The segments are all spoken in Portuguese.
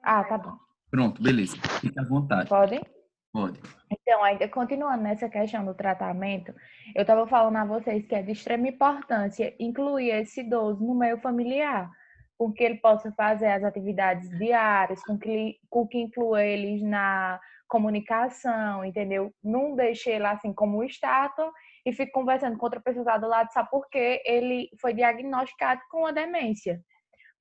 Ah, tá bom. Pronto, beleza. Fique à vontade. Pode? Pode. Então, ainda continuando nessa questão do tratamento, eu estava falando a vocês que é de extrema importância incluir esse idoso no meio familiar, com que ele possa fazer as atividades diárias, com que inclua eles na comunicação, entendeu? Não deixe ele assim como estátua e fique conversando com outra pessoa do lado só porque ele foi diagnosticado com a demência,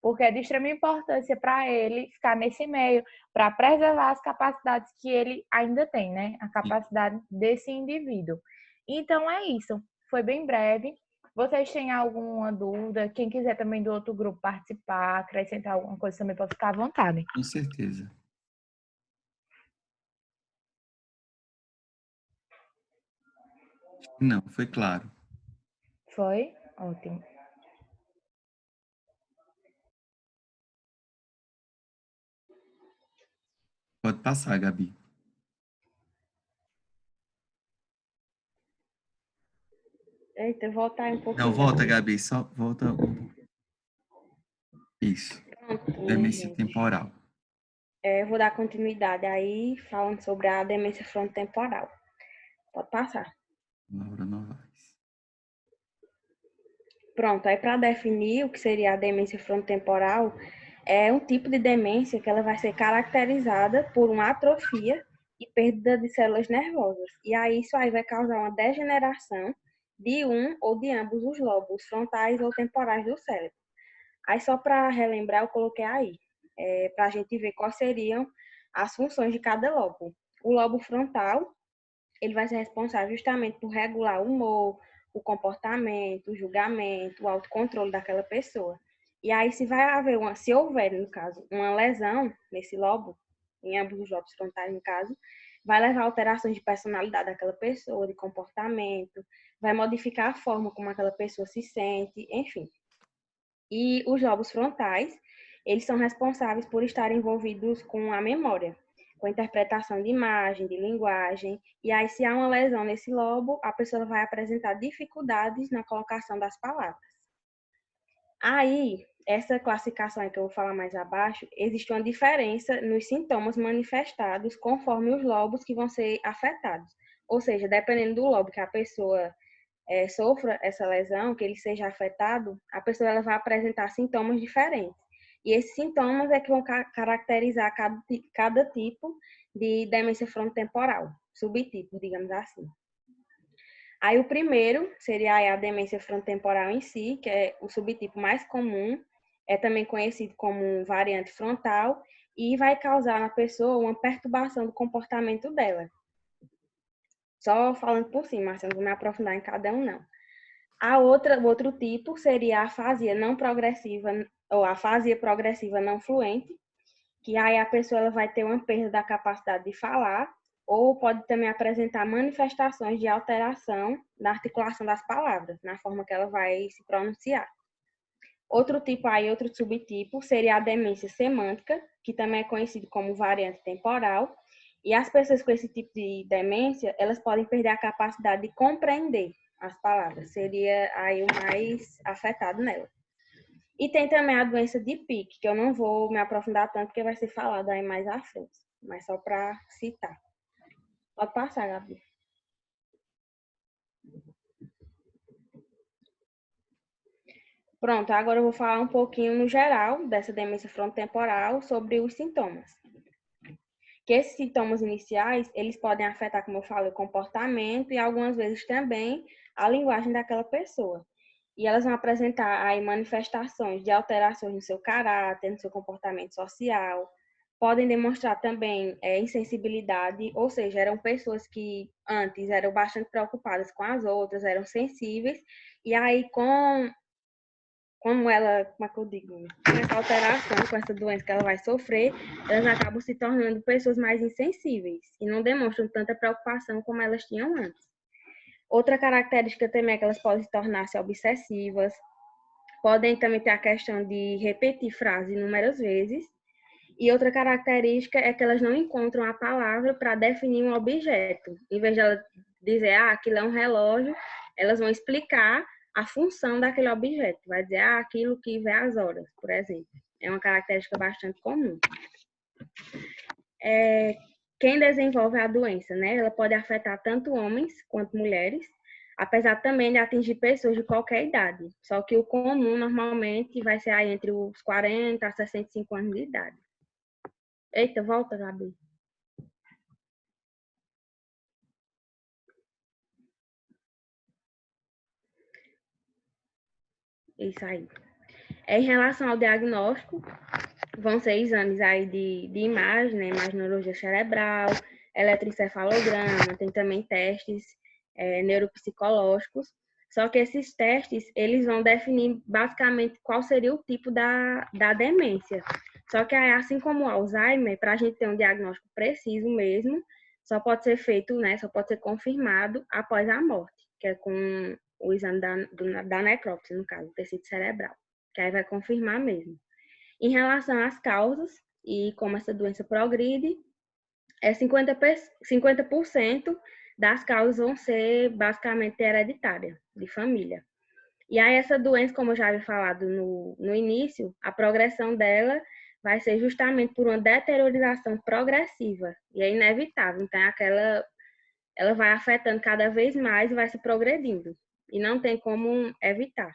porque é de extrema importância para ele ficar nesse meio, para preservar as capacidades que ele ainda tem, né? A capacidade desse indivíduo. Então é isso. Foi bem breve. Vocês têm alguma dúvida? Quem quiser também do outro grupo participar, acrescentar alguma coisa também pode ficar à vontade. Com certeza. Não, foi claro. Foi? Ótimo. Pode passar, Gabi. Eita, voltar aí um Não, pouquinho, volta, Gabi. Gabi. Só volta um pouco. Isso. Pronto, minha Demência gente. temporal. Eu vou dar continuidade aí, falando sobre a demência frontotemporal. Pode passar. Laura Novaes. Pronto, aí para definir o que seria a demência frontotemporal, é um tipo de demência que ela vai ser caracterizada por uma atrofia e perda de células nervosas. E aí isso aí vai causar uma degeneração de um ou de ambos os lobos frontais ou temporais do cérebro. Aí só para relembrar, eu coloquei aí, para a gente ver quais seriam as funções de cada lobo. O lobo frontal, ele vai ser responsável justamente por regular o humor, o comportamento, o julgamento, o autocontrole daquela pessoa. E aí, se houver, no caso, uma lesão nesse lobo, em ambos os lobos frontais, no caso, vai levar a alterações de personalidade daquela pessoa, de comportamento, vai modificar a forma como aquela pessoa se sente, enfim. E os lobos frontais, eles são responsáveis por estar envolvidos com a memória, com a interpretação de imagem, de linguagem. E aí, se há uma lesão nesse lobo, a pessoa vai apresentar dificuldades na colocação das palavras. Aí, essa classificação que eu vou falar mais abaixo, existe uma diferença nos sintomas manifestados conforme os lobos que vão ser afetados. Ou seja, dependendo do lobo que a pessoa sofra essa lesão, que ele seja afetado, a pessoa ela vai apresentar sintomas diferentes. E esses sintomas é que vão caracterizar cada tipo de demência frontotemporal, subtipo, digamos assim. Aí o primeiro seria a demência frontotemporal em si, que é o subtipo mais comum, é também conhecido como variante frontal, e vai causar na pessoa uma perturbação do comportamento dela. Só falando por cima, assim, não vou me aprofundar em cada um, não. O outro tipo seria a afasia não progressiva, ou a afasia progressiva não fluente, que aí a pessoa ela vai ter uma perda da capacidade de falar, ou pode também apresentar manifestações de alteração na articulação das palavras, na forma que ela vai se pronunciar. Outro tipo aí, outro subtipo, seria a demência semântica, que também é conhecido como variante temporal, e as pessoas com esse tipo de demência, elas podem perder a capacidade de compreender as palavras, seria aí o mais afetado nela. E tem também a doença de Pick, que eu não vou me aprofundar tanto, porque vai ser falado aí mais à frente, mas só para citar. Pode passar, Gabi. Pronto, agora eu vou falar um pouquinho no geral dessa demência frontotemporal sobre os sintomas. Que esses sintomas iniciais, eles podem afetar, como eu falei, o comportamento e algumas vezes também a linguagem daquela pessoa. E elas vão apresentar aí manifestações de alterações no seu caráter, no seu comportamento social. Podem demonstrar também insensibilidade, ou seja, eram pessoas que antes eram bastante preocupadas com as outras, eram sensíveis, e aí como é que eu digo, com essa alteração, com essa doença que ela vai sofrer, elas acabam se tornando pessoas mais insensíveis e não demonstram tanta preocupação como elas tinham antes. Outra característica também é que elas podem se tornar-se obsessivas, podem também ter a questão de repetir frases inúmeras vezes, e outra característica é que elas não encontram a palavra para definir um objeto. Em vez de ela dizer, aquilo é um relógio, elas vão explicar a função daquele objeto. Vai dizer, aquilo que vê as horas, por exemplo. É uma característica bastante comum. Quem desenvolve a doença, né? Ela pode afetar tanto homens quanto mulheres, apesar também de atingir pessoas de qualquer idade. Só que o comum, normalmente, vai ser aí entre os 40 a 65 anos de idade. Eita, volta, Gabi. Isso aí. Em relação ao diagnóstico, vão ser exames aí de imagem, né? Imaginologia cerebral, eletroencefalograma, tem também testes neuropsicológicos. Só que esses testes, eles vão definir basicamente qual seria o tipo da demência. Só que assim como o Alzheimer, para a gente ter um diagnóstico preciso mesmo, só pode ser feito, né? Só pode ser confirmado após a morte, que é com o exame da necrópsia, no caso, do tecido cerebral, que aí vai confirmar mesmo. Em relação às causas e como essa doença progride, 50% das causas vão ser basicamente hereditárias, de família. E aí essa doença, como eu já havia falado no início, a progressão dela vai ser justamente por uma deteriorização progressiva, e é inevitável. Então, ela vai afetando cada vez mais e vai se progredindo, e não tem como evitar.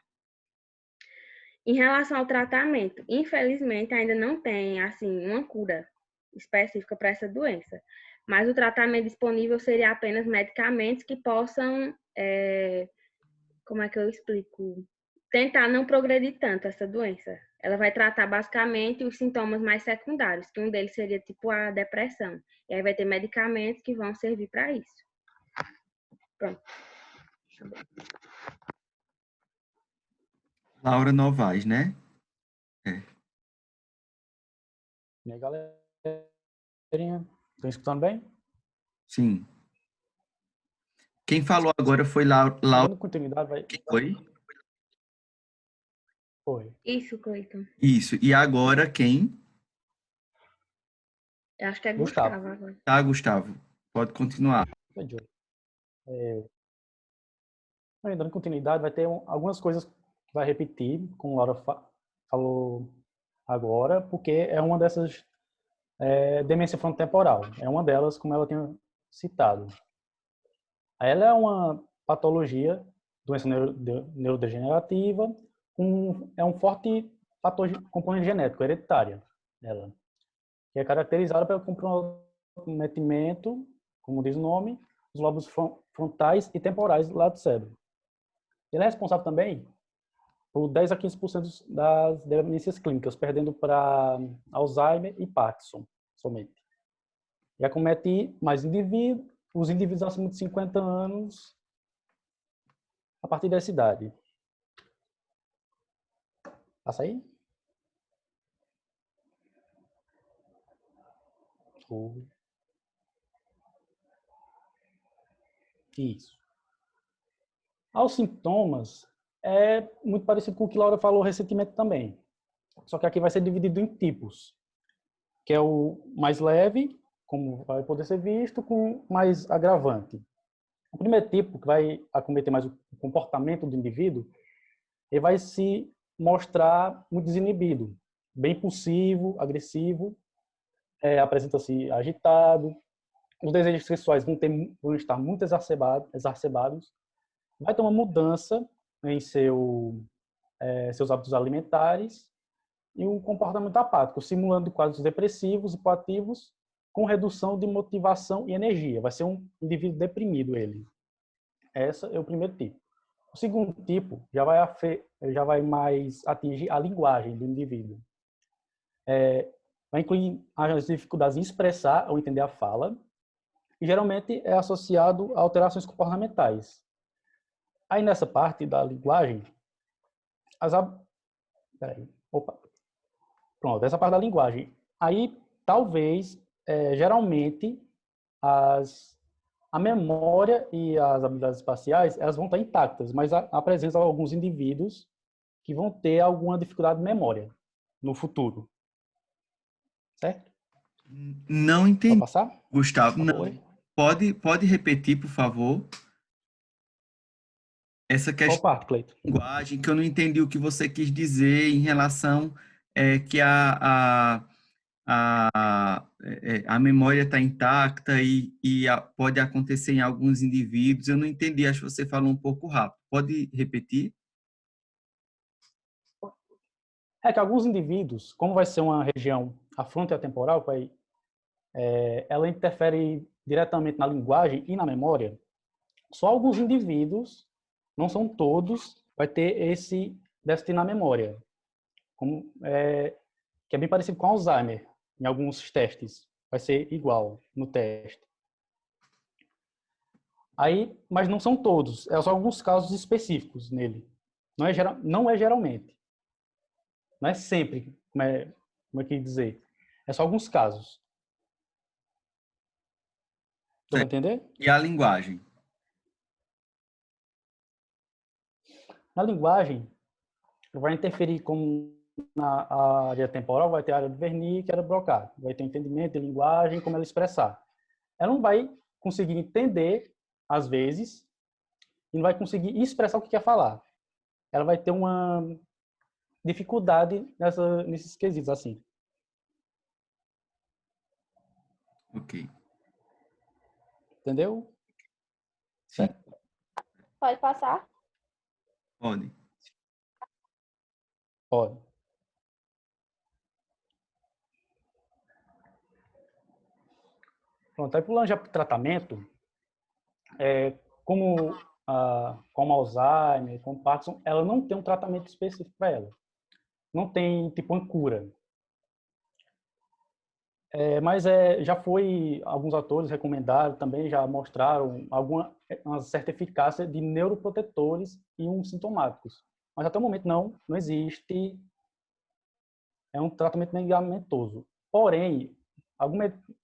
Em relação ao tratamento, infelizmente ainda não tem assim uma cura específica para essa doença, mas o tratamento disponível seria apenas medicamentos que possam, como é que eu explico? Tentar não progredir tanto essa doença. Ela vai tratar basicamente os sintomas mais secundários, que um deles seria tipo a depressão. E aí vai ter medicamentos que vão servir para isso. Pronto. Laura Novaes, né? É. E aí, galerinha? Estão escutando bem? Sim. Quem falou agora foi Laura. Dando continuidade, vai. Quem foi? Foi. Isso, Cleiton. Isso. E agora quem? Eu acho que é Gustavo. Gustavo agora. Tá, Gustavo. Pode continuar. Dando continuidade, vai ter algumas coisas que vai repetir, como a Laura falou agora, porque é uma dessas demência frontotemporal. É uma delas, como ela tinha citado. Ela é uma patologia, doença neurodegenerativa, é um forte fator componente genético, hereditária, ela, que é caracterizada pelo comprometimento, como diz o nome, dos lobos frontais e temporais lá do cérebro. Ele é responsável também por 10 a 15% das demências clínicas, perdendo para Alzheimer e Parkinson somente. E acomete mais indivíduos, os indivíduos acima de 50 anos, a partir dessa idade. Passa aí. Isso. Aos sintomas, é muito parecido com o que Laura falou recentemente também. Só que aqui vai ser dividido em tipos, que é o mais leve, como vai poder ser visto, com mais agravante. O primeiro tipo, que vai acometer mais o comportamento do indivíduo, ele vai se mostrar muito desinibido, bem impulsivo, agressivo, apresenta-se agitado, os desejos sexuais vão estar muito exacerbados, vai ter uma mudança em seus hábitos alimentares e um comportamento apático, simulando quadros depressivos e hipoativos com redução de motivação e energia. Vai ser um indivíduo deprimido ele. Esse é o primeiro tipo. O segundo tipo já vai mais atingir a linguagem do indivíduo. Vai incluir as dificuldades em expressar ou entender a fala e geralmente é associado a alterações comportamentais. Aí nessa parte da linguagem, Pronto, essa parte da linguagem. Aí, talvez, geralmente, a memória e as habilidades espaciais, elas vão estar intactas, mas a presença de alguns indivíduos que vão ter alguma dificuldade de memória no futuro. Certo? Não entendi. Pode passar? Gustavo, não. Pode repetir, por favor? Essa questão Qual parte, Cleiton? da linguagem, que eu não entendi o que você quis dizer em relação que a memória está intacta pode acontecer em alguns indivíduos. Eu não entendi, acho que você falou um pouco rápido. Pode repetir? É que alguns indivíduos, como vai ser uma região afrontotemporal, ela interfere diretamente na linguagem e na memória, só alguns indivíduos, não são todos, vai ter esse déficit na memória, que é bem parecido com Alzheimer, em alguns testes. Vai ser igual no teste. Aí, mas não são todos, é só alguns casos específicos nele. Não é geralmente. Não é sempre, como é que dizer? É só alguns casos. Deu para entender? E a linguagem? Na linguagem, vai interferir como na área temporal, vai ter a área de Wernicke, que era Broca. Vai ter entendimento de linguagem, como ela expressar. Ela não vai conseguir entender, às vezes, e não vai conseguir expressar o que quer falar. Ela vai ter uma dificuldade nesses quesitos, assim. Ok. Entendeu? Sim. Certo? Pode passar? Pode. Pode. Pronto, aí pulando já para o tratamento, como Alzheimer, como Parkinson, ela não tem um tratamento específico para ela. Não tem, tipo, uma cura. Mas já foi, alguns autores recomendaram, também já mostraram uma certa eficácia de neuroprotetores e sintomáticos. Mas até o momento não existe um tratamento medicamentoso. Porém,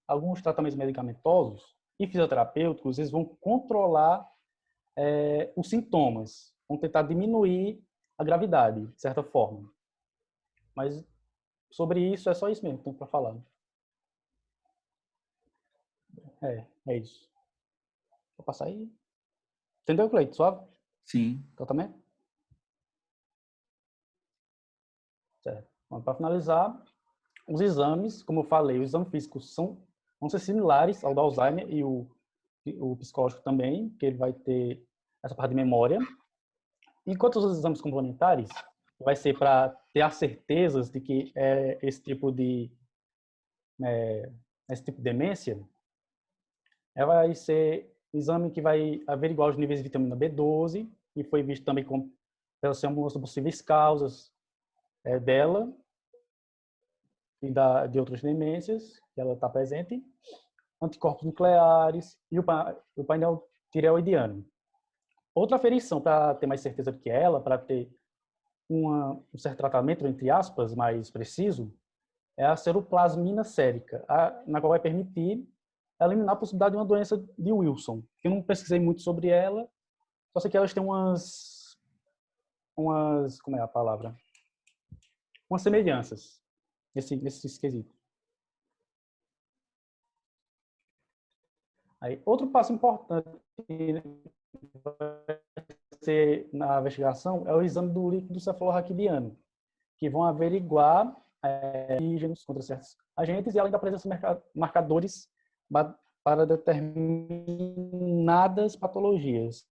alguns tratamentos medicamentosos e fisioterapêuticos, eles vão controlar os sintomas, vão tentar diminuir a gravidade, de certa forma. Mas sobre isso, é só isso mesmo que tem para falar. É isso. Vou passar aí. Entendeu, Cleito? Suave? Sim. Tratamento? Certo. Para finalizar, os exames, como eu falei, os exames físicos vão ser similares ao do Alzheimer e o psicológico também, que ele vai ter essa parte de memória. Enquanto os exames complementares vai ser para ter as certezas de que esse tipo de demência, vai ser um exame que vai averiguar os níveis de vitamina B12, e foi visto também pelas possíveis causas dela e de outras demências que ela está presente, anticorpos nucleares e o painel tireoidiano. Outra aferição para ter mais certeza do que ela, para ter um certo tratamento, entre aspas, mais preciso, é a seroplasmina sérica, na qual vai permitir eliminar a possibilidade de uma doença de Wilson. Eu não pesquisei muito sobre ela, só sei que elas têm como é a palavra? Umas semelhanças nesse quesito. Aí, outro passo importante na investigação é o exame do líquido cefalorraquidiano, que vão averiguar antígenos contra certos agentes e além da presença de marcadores para determinadas patologias.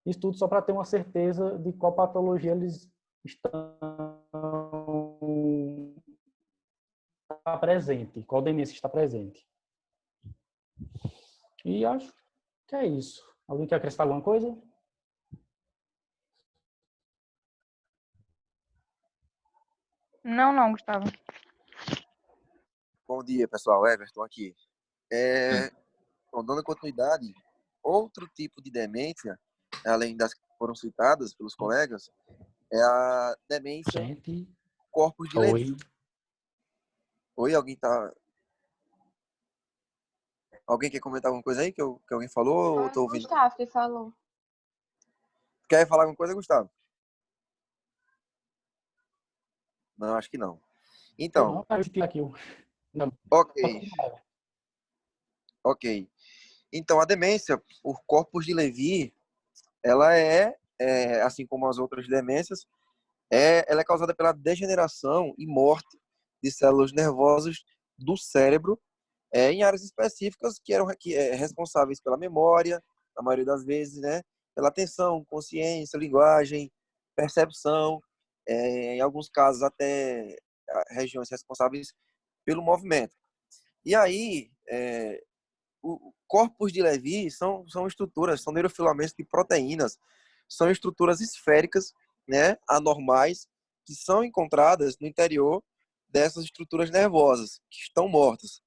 Isso tudo só para ter uma certeza de qual patologia eles estão presente, qual demência está presente. E acho que é isso. Alguém quer acrescentar alguma coisa? Não, Gustavo. Bom dia, pessoal. Everton aqui. Dando continuidade, outro tipo de demência, além das que foram citadas pelos colegas, é a demência corpos de Lewy. Oi, alguém quer comentar alguma coisa aí que alguém falou? Ou tô ouvindo? Gustavo que falou. Quer falar alguma coisa, Gustavo? Não, acho que não. Então. Ok. Então, a demência por corpos de Lewy, ela assim como as outras demências, ela é causada pela degeneração e morte de células nervosas do cérebro em áreas específicas que eram responsáveis pela memória, na maioria das vezes, né? Pela atenção, consciência, linguagem, percepção, em alguns casos até regiões responsáveis pelo movimento. E aí, corpos de Levy são estruturas, são neurofilamentos de proteínas, são estruturas esféricas, né, anormais, que são encontradas no interior dessas estruturas nervosas, que estão mortas.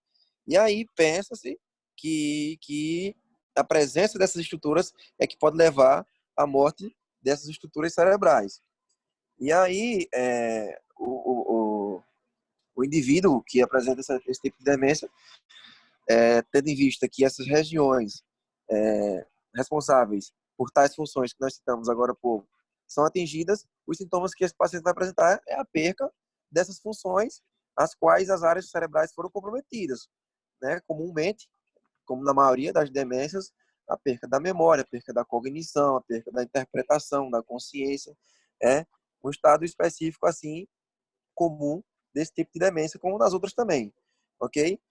E aí pensa-se que a presença dessas estruturas é que pode levar à morte dessas estruturas cerebrais. E aí o indivíduo que apresenta esse tipo de demência, tendo em vista que essas regiões responsáveis por tais funções que nós citamos agora há pouco são atingidas, os sintomas que esse paciente vai apresentar é a perca dessas funções, as quais as áreas cerebrais foram comprometidas, né? Comumente, como na maioria das demências, a perca da memória, a perca da cognição, a perca da interpretação, da consciência, é um estado específico assim comum desse tipo de demência, como nas outras também, ok?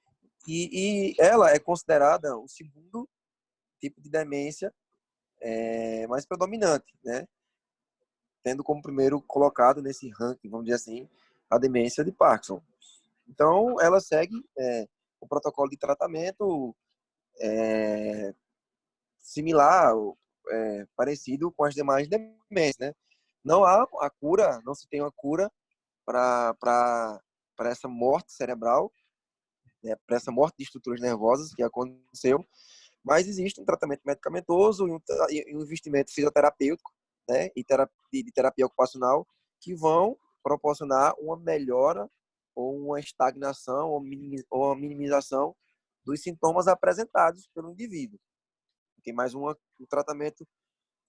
E ela é considerada o segundo tipo de demência mais predominante, né? Tendo como primeiro colocado nesse ranking, vamos dizer assim, a demência de Parkinson. Então, ela segue o protocolo de tratamento similar, parecido com as demais demências, né? Não há a cura, não se tem uma cura para essa morte cerebral, né? Para essa morte de estruturas nervosas que aconteceu, mas existe um tratamento medicamentoso e um investimento fisioterapêutico, né? E de terapia ocupacional que vão proporcionar uma melhora ou uma estagnação ou uma minimização dos sintomas apresentados pelo indivíduo. Tem mais um tratamento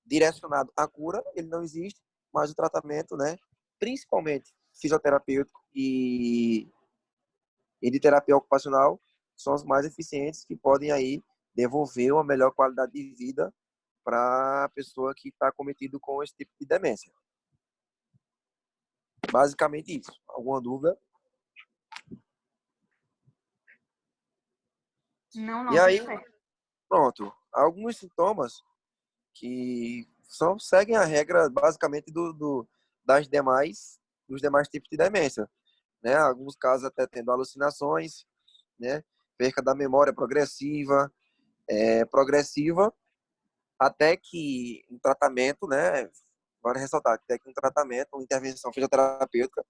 direcionado à cura, ele não existe, mas o tratamento, né, principalmente fisioterapêutico e de terapia ocupacional, são os mais eficientes que podem aí devolver uma melhor qualidade de vida para a pessoa que está cometido com esse tipo de demência. Basicamente isso. Alguma dúvida? Não, E aí, perfeito. pronto. Alguns sintomas que seguem a regra basicamente dos demais tipos de demência, né? Alguns casos até tendo alucinações, né? Perca da memória progressiva, até que um tratamento, né? Vale ressaltar até que um tratamento, uma intervenção fisioterapêutica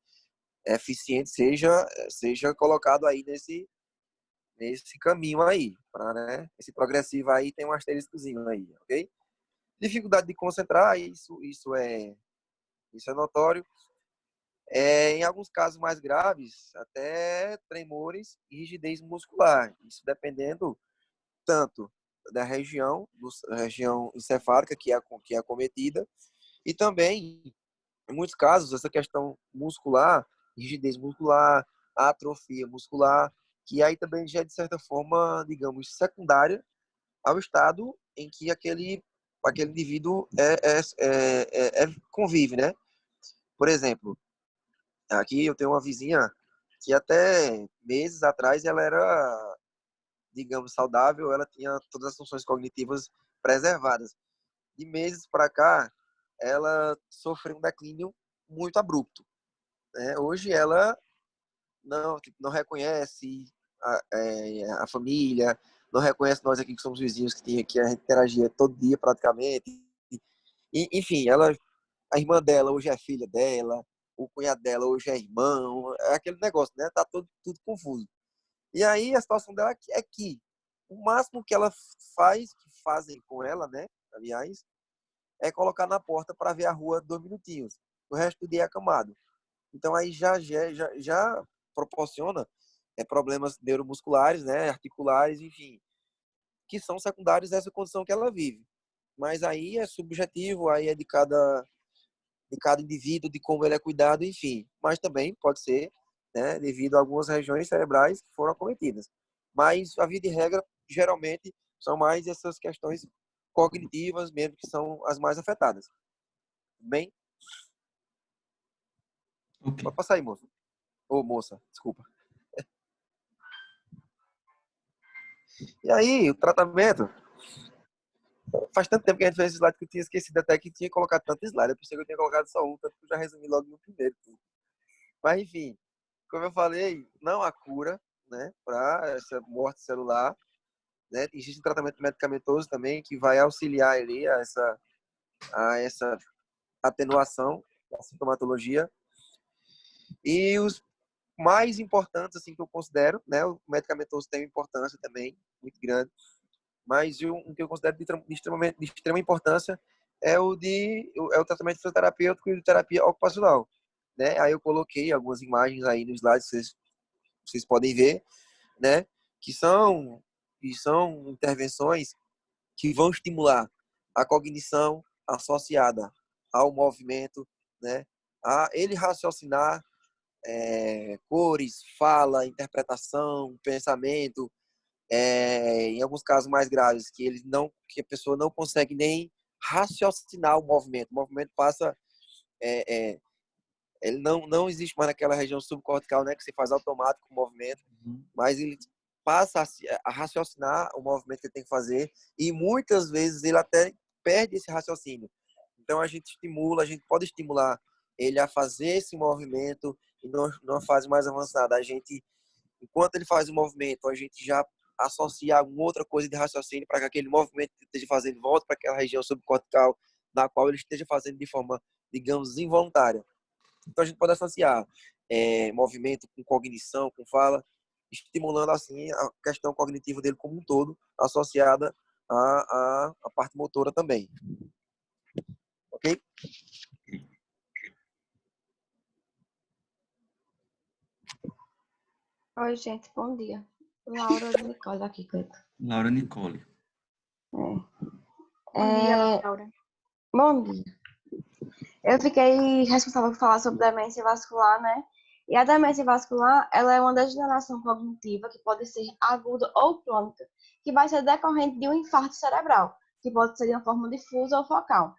eficiente seja colocado aí nesse caminho aí, né? Esse progressivo aí tem um asteriscozinho aí, ok? Dificuldade de concentrar, isso é notório. Em alguns casos mais graves, até tremores e rigidez muscular. Isso dependendo tanto da região encefálica que é acometida, e também, em muitos casos, essa questão muscular, rigidez muscular, atrofia muscular, que aí também já é, de certa forma, digamos, secundária ao estado em que aquele indivíduo convive, né? Por exemplo, aqui eu tenho uma vizinha que até meses atrás ela era, digamos, saudável, ela tinha todas as funções cognitivas preservadas. De meses para cá, ela sofreu um declínio muito abrupto, né? Hoje ela não reconhece a família, não reconhece nós aqui que somos vizinhos, que a gente interagia todo dia praticamente. Enfim, a irmã dela hoje é filha dela, o cunhado dela hoje é irmão, é aquele negócio, né? Tá tudo confuso. E aí a situação dela é que o máximo que ela que fazem com ela, né? Aliás, é colocar na porta para ver a rua 2 minutinhos. O resto do dia é acamado. Então aí já proporciona problemas neuromusculares, né? Articulares, enfim, que são secundários dessa condição que ela vive. Mas aí é subjetivo, aí é de cada indivíduo, de como ele é cuidado, enfim. Mas também pode ser, né, devido a algumas regiões cerebrais que foram acometidas. Mas, a via de regra, geralmente, são mais essas questões cognitivas mesmo, que são as mais afetadas. Bem? Ok. Pode passar aí, moço. Ô, moça, desculpa. E aí, o tratamento... Faz tanto tempo que a gente fez esse slide que eu tinha esquecido até que tinha colocado tanto slide. Eu pensei que eu tinha colocado só um, tanto que eu já resumi logo no primeiro. Mas, enfim, como eu falei, não há cura, né, para essa morte celular, né? Existe um tratamento medicamentoso também que vai auxiliar ali a essa atenuação da sintomatologia. E os mais importantes, assim, que eu considero, né, o medicamentoso tem uma importância também muito grande, mas um que eu considero de extrema importância é o tratamento fisioterapêutico e de terapia ocupacional, né? Aí eu coloquei algumas imagens aí no slide, vocês podem ver, né? Que são intervenções que vão estimular a cognição associada ao movimento, né? A ele raciocinar cores, fala, interpretação, pensamento, em alguns casos mais graves, que a pessoa não consegue nem raciocinar o movimento passa, ele não existe mais naquela região subcortical, né, que você faz automático o movimento, mas ele passa a raciocinar o movimento que ele tem que fazer e muitas vezes ele até perde esse raciocínio. Então a gente pode estimular ele a fazer esse movimento e numa fase mais avançada. Enquanto ele faz o movimento, a gente já associa alguma outra coisa de raciocínio para que aquele movimento que ele esteja fazendo volte para aquela região subcortical na qual ele esteja fazendo de forma, digamos, involuntária. Então a gente pode associar movimento com cognição, com fala, estimulando assim a questão cognitiva dele como um todo, associada à parte motora também. Ok? Oi, gente, bom dia. Laura Nicole aqui, Cleiton. Laura Nicole. Bom dia, Laura. Bom dia. Eu fiquei responsável por falar sobre demência vascular, né? E a demência vascular, ela é uma degeneração cognitiva que pode ser aguda ou crônica, que vai ser decorrente de um infarto cerebral, que pode ser de uma forma difusa ou focal.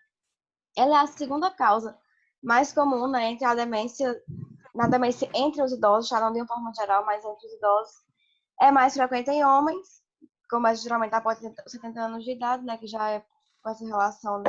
Ela é a segunda causa mais comum, né, na demência entre os idosos, já não de uma forma geral, mas entre os idosos. É mais frequente em homens, começa geralmente após 70 anos de idade, né, que já é com essa relação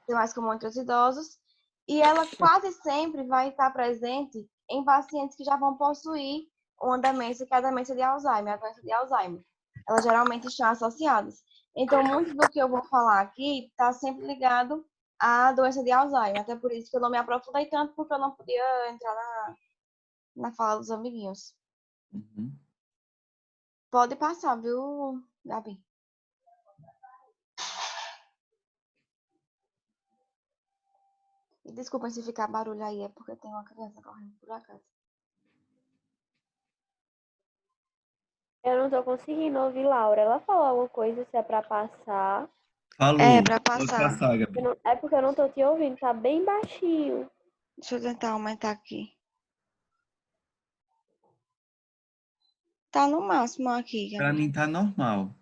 ser mais comum entre os idosos. E ela quase sempre vai estar presente em pacientes que já vão possuir uma demência, que é a demência de Alzheimer, a doença de Alzheimer. Elas geralmente estão associadas. Então, muito do que eu vou falar aqui está sempre ligado à doença de Alzheimer. Até por isso que eu não me aprofundei tanto, porque eu não podia entrar na fala dos amiguinhos. Uhum. Pode passar, viu, Gabi? E desculpa se ficar barulho aí, é porque tem uma criança correndo por acaso. Eu não tô conseguindo ouvir Laura. Ela falou alguma coisa, se é pra passar. Falou. Pra Pode passar, Gabi. É porque eu não tô te ouvindo, tá bem baixinho. Deixa eu tentar aumentar aqui. Tá no máximo aqui, Gabi. Para mim tá normal.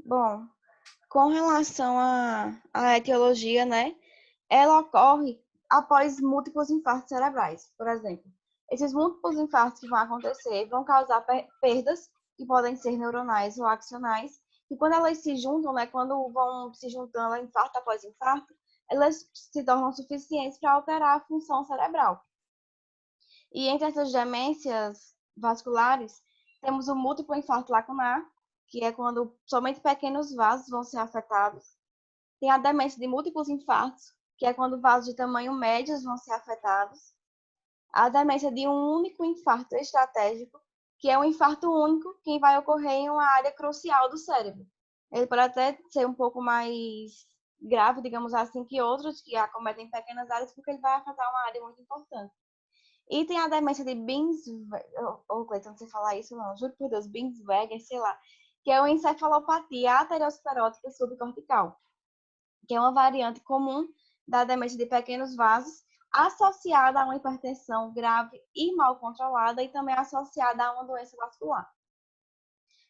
Bom, com relação à etiologia, né? Ela ocorre após múltiplos infartos cerebrais, por exemplo. Esses múltiplos infartos que vão acontecer vão causar perdas que podem ser neuronais ou axonais. E quando elas se juntam, né? Quando vão se juntando infarto após infarto, elas se tornam suficientes para alterar a função cerebral. E entre essas demências vasculares, temos o múltiplo infarto lacunar, que é quando somente pequenos vasos vão ser afetados. Tem a demência de múltiplos infartos, que é quando vasos de tamanho médios vão ser afetados. A demência de um único infarto estratégico, que é um infarto único que vai ocorrer em uma área crucial do cérebro. Ele pode até ser um pouco mais grave, digamos assim, que outros que acometem pequenas áreas, porque ele vai afetar uma área muito importante. E tem a demência de Binswanger, Cleiton, não sei falar isso não, juro por Deus, Binswanger, sei lá, que é uma encefalopatia aterosclerótica subcortical, que é uma variante comum da demência de pequenos vasos, associada a uma hipertensão grave e mal controlada e também associada a uma doença vascular.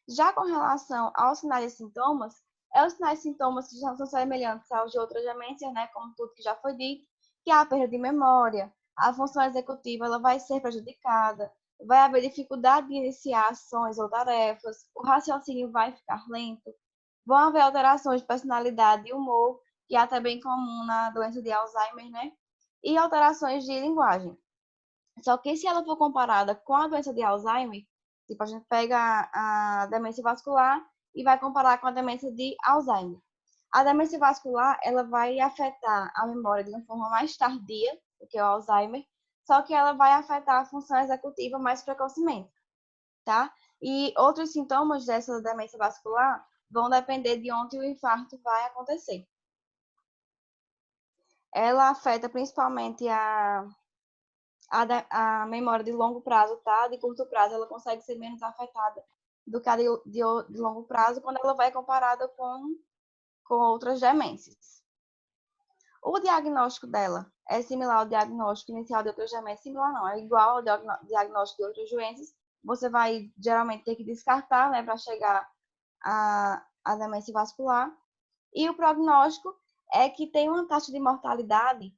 Já com relação aos sinais e sintomas, os sinais e sintomas que já são semelhantes aos de outras demências, né, como tudo que já foi dito, que é a perda de memória, a função executiva ela vai ser prejudicada, vai haver dificuldade de iniciar ações ou tarefas, o raciocínio vai ficar lento, vão haver alterações de personalidade e humor, que é até bem comum na doença de Alzheimer, né? E alterações de linguagem. Só que se ela for comparada com a doença de Alzheimer, tipo, a gente pega a demência vascular e vai comparar com a demência de Alzheimer. A demência vascular, ela vai afetar a memória de uma forma mais tardia do que o Alzheimer, só que ela vai afetar a função executiva mais precocemente, tá? E outros sintomas dessa demência vascular vão depender de onde o infarto vai acontecer. Ela afeta principalmente a memória de longo prazo, tá? De curto prazo, ela consegue ser menos afetada do que a de longo prazo quando ela vai comparada com outras demências. O diagnóstico dela é similar ao diagnóstico inicial de outras demências? Similar não, é igual ao diagnóstico de outras doenças. Você vai, geralmente, ter que descartar, né, para chegar à demência vascular. E o prognóstico é que tem uma taxa de mortalidade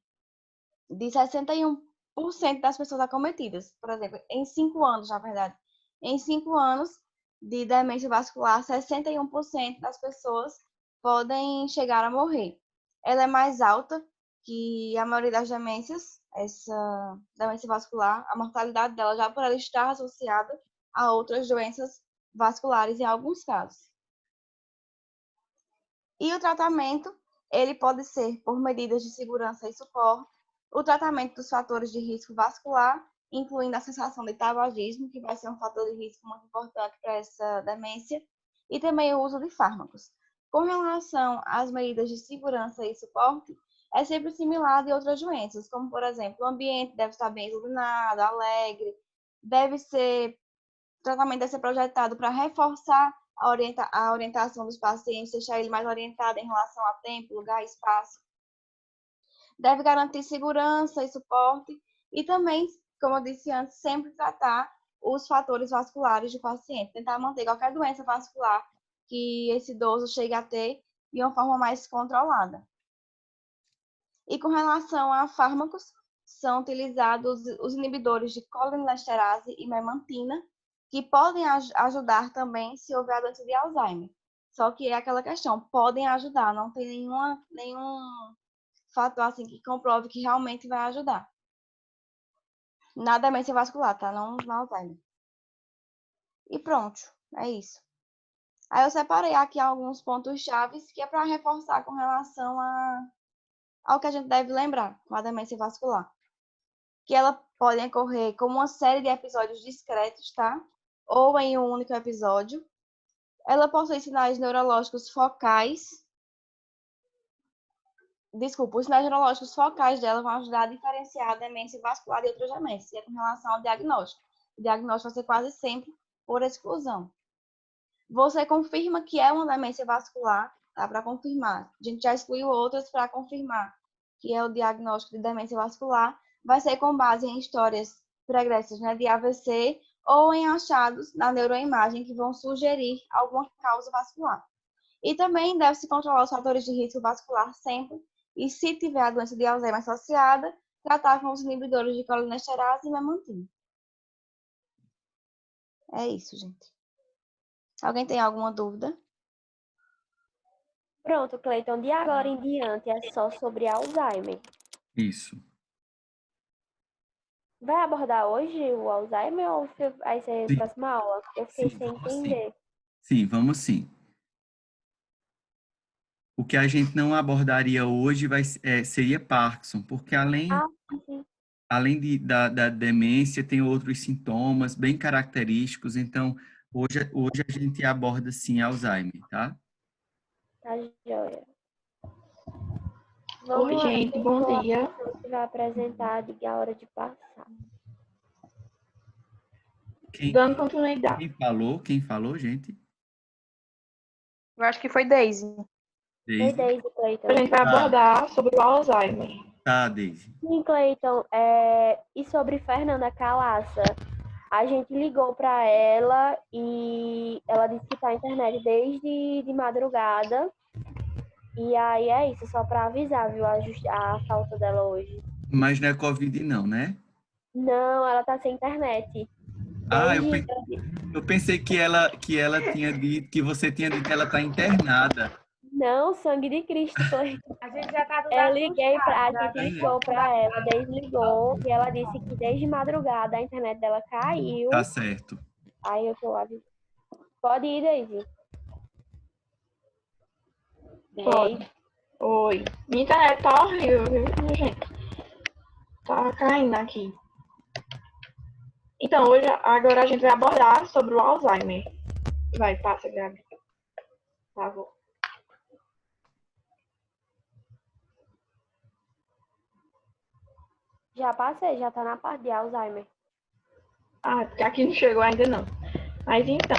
de 61% das pessoas acometidas. Por exemplo, em 5 anos, na verdade. Em 5 anos de demência vascular, 61% das pessoas podem chegar a morrer. Ela é mais alta que a maioria das demências, essa demência vascular, a mortalidade dela já por ela estar associada a outras doenças vasculares em alguns casos. E o tratamento, ele pode ser por medidas de segurança e suporte, o tratamento dos fatores de risco vascular, incluindo a cessação de tabagismo, que vai ser um fator de risco muito importante para essa demência, e também o uso de fármacos. Com relação às medidas de segurança e suporte, é sempre similar de outras doenças, como, por exemplo, o ambiente deve estar bem iluminado, alegre, o tratamento deve ser projetado para reforçar a orientação dos pacientes, deixar ele mais orientado em relação a tempo, lugar e espaço. Deve garantir segurança e suporte e também, como eu disse antes, sempre tratar os fatores vasculares do paciente, tentar manter qualquer doença vascular que esse idoso chegue a ter de uma forma mais controlada. E com relação a fármacos, são utilizados os inibidores de colinesterase e memantina, que podem ajudar também se houver a doença de Alzheimer. Só que é aquela questão, podem ajudar, não tem nenhum fator assim que comprove que realmente vai ajudar. Na demência vascular, tá? Não no Alzheimer. E pronto, é isso. Aí eu separei aqui alguns pontos chaves que é para reforçar com relação ao que a gente deve lembrar com a demência vascular. Que ela pode ocorrer como uma série de episódios discretos, tá? Ou em um único episódio. Ela possui sinais neurológicos focais. Desculpa, os sinais neurológicos focais dela vão ajudar a diferenciar a demência vascular de outras demências, e é com relação ao diagnóstico. O diagnóstico vai ser quase sempre por exclusão. Você confirma que é uma demência vascular, tá? Para confirmar. A gente já excluiu outras para confirmar que é o diagnóstico de demência vascular. Vai ser com base em histórias pregressas, né, de AVC ou em achados na neuroimagem que vão sugerir alguma causa vascular. E também deve-se controlar os fatores de risco vascular sempre. E se tiver a doença de Alzheimer associada, tratar com os inibidores de colinesterase e memantina. É isso, gente. Alguém tem alguma dúvida? Pronto, Cleiton. De agora em diante é só sobre Alzheimer. Isso. Vai abordar hoje o Alzheimer ou vai ser Sim. próxima aula? Eu fiquei Sim, sem vamos entender. Sim, vamos sim. O que a gente não abordaria hoje seria Parkinson, porque Sim. além da demência, tem outros sintomas bem característicos. Então, hoje a gente aborda, sim, Alzheimer, tá? Tá joia. Oi, Vamos lá. gente, Quem bom for a dia. pessoa que vai apresentar, diga a hora de passar. Dando continuidade. Quem falou, gente? Eu acho que foi Daisy. Foi Daisy. Daisy, Cleiton. A gente vai abordar sobre o Alzheimer. Tá, Daisy. Sim, Cleiton. E sobre Fernanda Calaça? A gente ligou para ela e ela disse que tá na internet desde de madrugada. E aí é isso, só para avisar, viu, a falta dela hoje. Mas não é Covid não, né? Não, ela tá sem internet. Ah, Desde... eu pensei que ela tinha dito, que você tinha dito que ela está internada. Não, sangue de Cristo, foi. A gente já tá tudo A gente assustado. ligou pra ela, desligou, e ela disse que desde madrugada a internet dela caiu. Tá certo. Aí eu tô avisando. Pode ir, Daisy. Pode. Oi. Minha internet tá horrível, viu, gente? Tá caindo aqui. Então, agora a gente vai abordar sobre o Alzheimer. Vai, passa, Gabi. Tá bom. Já passei, já tá na parte de Alzheimer. Ah, porque aqui não chegou ainda não. Mas então,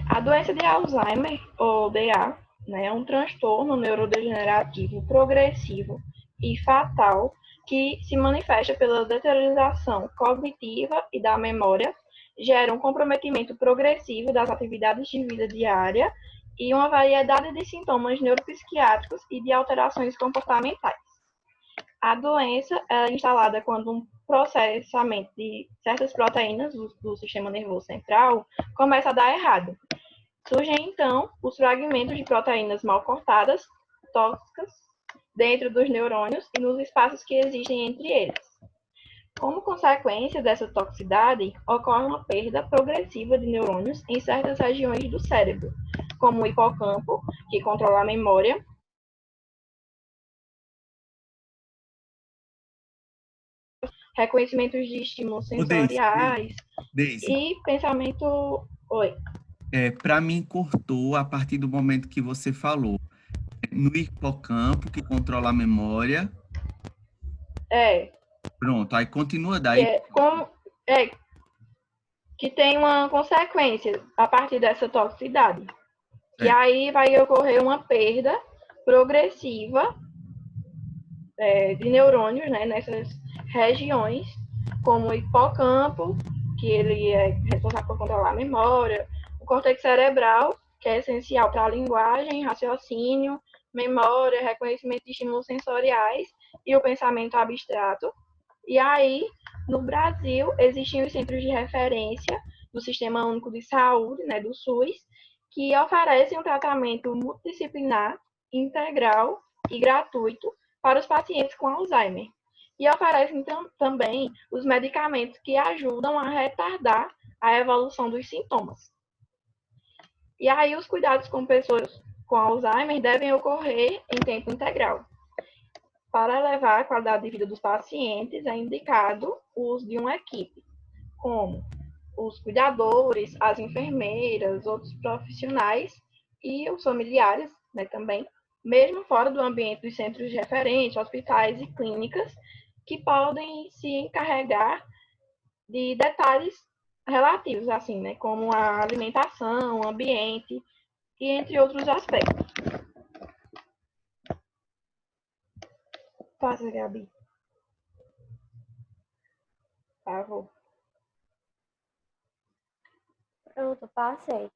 a doença de Alzheimer, ou DA, né, é um transtorno neurodegenerativo progressivo e fatal que se manifesta pela deterioração cognitiva e da memória, gera um comprometimento progressivo das atividades de vida diária e uma variedade de sintomas neuropsiquiátricos e de alterações comportamentais. A doença é instalada quando um processamento de certas proteínas do sistema nervoso central começa a dar errado. Surgem, então, os fragmentos de proteínas mal cortadas, tóxicas, dentro dos neurônios e nos espaços que existem entre eles. Como consequência dessa toxicidade, ocorre uma perda progressiva de neurônios em certas regiões do cérebro, como o hipocampo, que controla a memória, reconhecimentos de estímulos sensoriais Daisy. e pensamento... Oi. Para mim, cortou a partir do momento que você falou. No hipocampo, que controla a memória. Pronto, aí continua daí. Que tem uma consequência a partir dessa toxicidade. Que aí vai ocorrer uma perda progressiva de neurônios, né, nessas regiões, como o hipocampo, que ele é responsável por controlar a memória, o córtex cerebral, que é essencial para a linguagem, raciocínio, memória, reconhecimento de estímulos sensoriais e o pensamento abstrato. E aí, no Brasil, existem os centros de referência do Sistema Único de Saúde, né, do SUS, que oferecem um tratamento multidisciplinar, integral e gratuito para os pacientes com Alzheimer. E oferecem também os medicamentos que ajudam a retardar a evolução dos sintomas. E aí, os cuidados com pessoas com Alzheimer devem ocorrer em tempo integral. Para elevar a qualidade de vida dos pacientes, é indicado o uso de uma equipe, como os cuidadores, as enfermeiras, outros profissionais e os familiares, né, também, mesmo fora do ambiente dos centros de referência, hospitais e clínicas, que podem se encarregar de detalhes relativos, assim, né, como a alimentação, o ambiente e entre outros aspectos. Passa, Gabi. Por favor. Pronto, passei.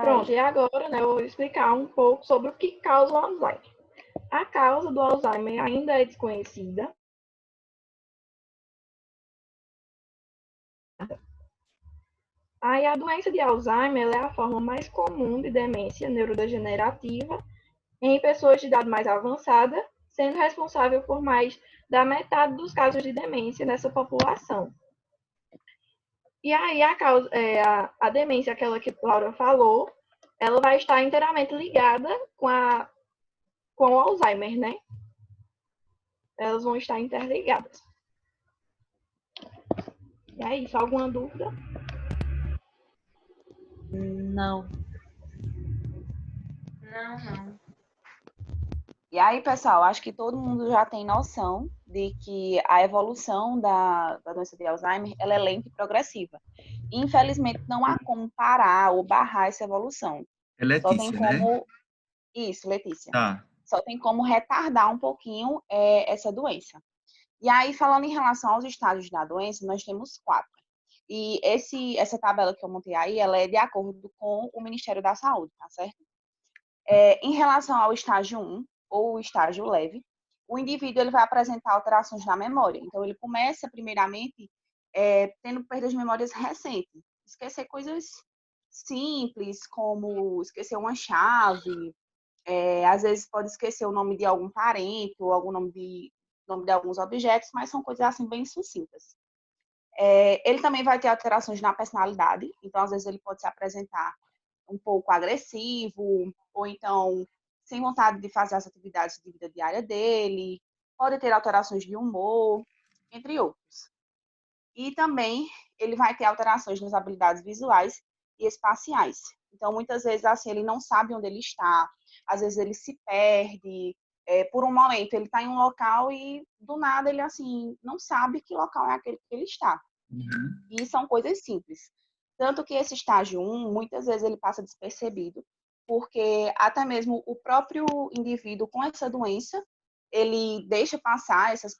Pronto, e agora, né, eu vou explicar um pouco sobre o que causa o Alzheimer. A causa do Alzheimer ainda é desconhecida. Aí a doença de Alzheimer é a forma mais comum de demência neurodegenerativa em pessoas de idade mais avançada, sendo responsável por mais da metade dos casos de demência nessa população. E aí a demência, aquela que a Laura falou, ela vai estar inteiramente ligada com o Alzheimer, né? Elas vão estar interligadas. E é isso, alguma dúvida? Não. Não. E aí, pessoal, acho que todo mundo já tem noção de que a evolução da doença de Alzheimer ela é lenta e progressiva. Infelizmente, não há como parar ou barrar essa evolução. É Letícia, só tem como... né? Isso, Letícia. Tá. Só tem como retardar um pouquinho essa doença. E aí, falando em relação aos estágios da doença, nós temos 4. E essa tabela que eu montei aí, ela é de acordo com o Ministério da Saúde, tá certo? Em relação ao estágio 1, ou estágio leve, o indivíduo ele vai apresentar alterações na memória. Então, ele começa, primeiramente, tendo perdas de memórias recentes. Esquecer coisas simples, como esquecer uma chave, às vezes pode esquecer o nome de algum parente ou algum nome de alguns objetos, mas são coisas assim bem sucintas. Ele também vai ter alterações na personalidade, então às vezes ele pode se apresentar um pouco agressivo, ou então sem vontade de fazer as atividades de vida diária dele, pode ter alterações de humor, entre outros. E também ele vai ter alterações nas habilidades visuais e espaciais. Então, muitas vezes, assim, ele não sabe onde ele está, às vezes ele se perde, por um momento ele está em um local e, do nada, ele, assim, não sabe que local é aquele que ele está. Uhum. E são coisas simples. Tanto que esse estágio 1, muitas vezes ele passa despercebido, porque até mesmo o próprio indivíduo com essa doença, ele deixa passar essas